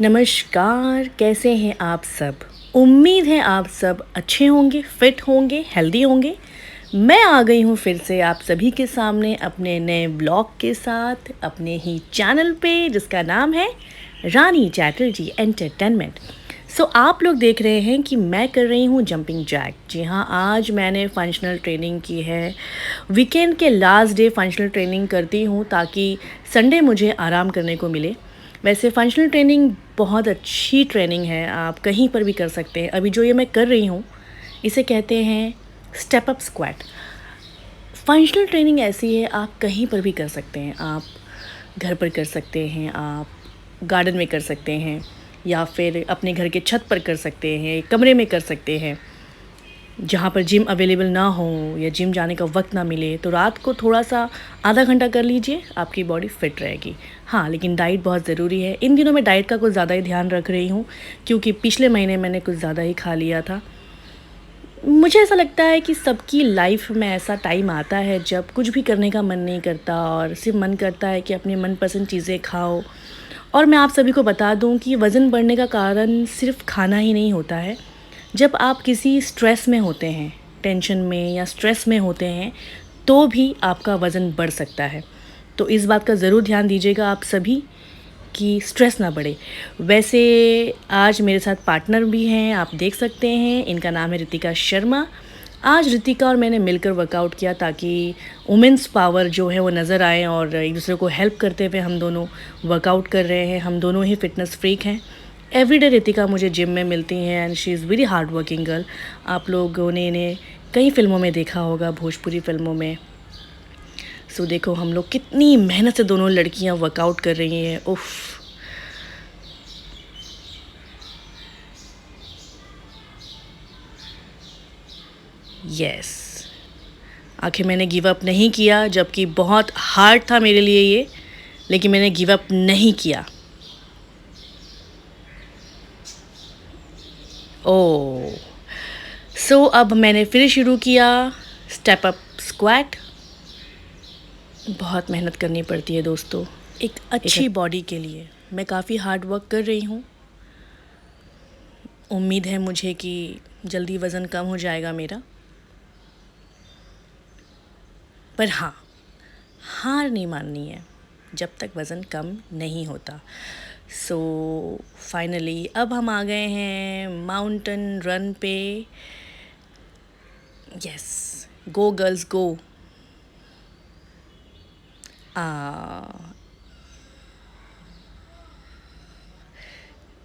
नमस्कार, कैसे हैं आप सब? उम्मीद है आप सब अच्छे होंगे, फिट होंगे, हेल्दी होंगे। मैं आ गई हूँ फिर से आप सभी के सामने अपने नए ब्लॉग के साथ, अपने ही चैनल पे जिसका नाम है रानी चैटर्जी एंटरटेनमेंट। आप लोग देख रहे हैं कि मैं कर रही हूँ जंपिंग जैक। जी हाँ, आज मैंने फंक्शनल ट्रेनिंग की है। वीकेंड के लास्ट डे फंक्शनल ट्रेनिंग करती हूँ ताकि संडे मुझे आराम करने को मिले। वैसे फंक्शनल ट्रेनिंग बहुत अच्छी ट्रेनिंग है, आप कहीं पर भी कर सकते हैं। अभी जो ये मैं कर रही हूँ इसे कहते हैं step up squat. Functional training ऐसी है, आप कहीं पर भी कर सकते हैं। आप घर पर कर सकते हैं, आप गार्डन में कर सकते हैं, या फिर अपने घर के छत पर कर सकते हैं, कमरे में कर सकते हैं। जहाँ पर जिम अवेलेबल ना हो या जिम जाने का वक्त ना मिले तो रात को थोड़ा सा आधा घंटा कर लीजिए, आपकी बॉडी फिट रहेगी। हाँ, लेकिन डाइट बहुत ज़रूरी है। इन दिनों मैं डाइट का कुछ ज़्यादा ही ध्यान रख रही हूँ क्योंकि पिछले महीने मैंने कुछ ज़्यादा ही खा लिया था। मुझे ऐसा लगता है कि सबकी लाइफ में ऐसा टाइम आता है जब कुछ भी करने का मन नहीं करता और सिर्फ मन करता है कि अपनी मनपसंद चीज़ें खाओ। और मैं आप सभी को बता दूं कि वज़न बढ़ने का कारण सिर्फ खाना ही नहीं होता है। जब आप किसी स्ट्रेस में होते हैं, टेंशन में या स्ट्रेस में होते हैं, तो भी आपका वज़न बढ़ सकता है। तो इस बात का ज़रूर ध्यान दीजिएगा आप सभी कि स्ट्रेस ना बढ़े। वैसे आज मेरे साथ पार्टनर भी हैं, आप देख सकते हैं, इनका नाम है रितिका शर्मा। आज रितिका और मैंने मिलकर वर्कआउट किया ताकि वुमेन्स पावर जो है वो नज़र आए और एक दूसरे को हेल्प करते हुए हम दोनों वर्कआउट कर रहे हैं। हम दोनों ही फिटनेस फ्रीक हैं। एवरीडे रितिका मुझे जिम में मिलती हैं and she is very hard working girl. आप लोगों ने इन्हें कई फ़िल्मों में देखा होगा, भोजपुरी फ़िल्मों में। देखो हम लोग कितनी मेहनत से दोनों लड़कियां वर्कआउट कर रही हैं। उफ़! यस, आखिर मैंने गिव अप नहीं किया, जबकि बहुत हार्ड था मेरे लिए ये, लेकिन मैंने गिव अप नहीं किया। ओह! अब मैंने फिर शुरू किया स्टेप अप स्क्वाट। बहुत मेहनत करनी पड़ती है दोस्तों, एक अच्छी बॉडी के लिए। मैं काफ़ी हार्ड वर्क कर रही हूँ। उम्मीद है मुझे कि जल्दी वज़न कम हो जाएगा मेरा। पर हाँ, हार नहीं माननी है जब तक वज़न कम नहीं होता। फाइनली अब हम आ गए हैं माउंटेन रन पे। यस, गो गर्ल्स गो।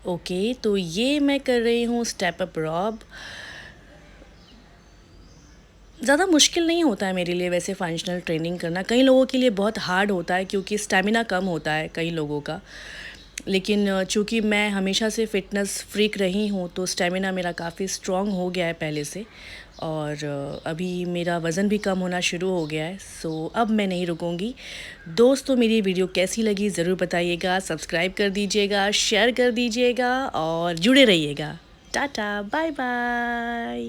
ओके, तो ये मैं कर रही हूँ स्टेप अप रॉब। ज़्यादा मुश्किल नहीं होता है मेरे लिए वैसे फंक्शनल ट्रेनिंग करना। कई लोगों के लिए बहुत हार्ड होता है क्योंकि स्टेमिना कम होता है कई लोगों का। लेकिन चूँकि मैं हमेशा से फ़िटनेस फ्रीक रही हूँ तो स्टेमिना मेरा काफ़ी स्ट्रॉन्ग हो गया है पहले से। और अभी मेरा वज़न भी कम होना शुरू हो गया है। अब मैं नहीं रुकूंगी। दोस्तों, मेरी वीडियो कैसी लगी ज़रूर बताइएगा, सब्सक्राइब कर दीजिएगा, शेयर कर दीजिएगा और जुड़े रहिएगा। Tata, bye bye.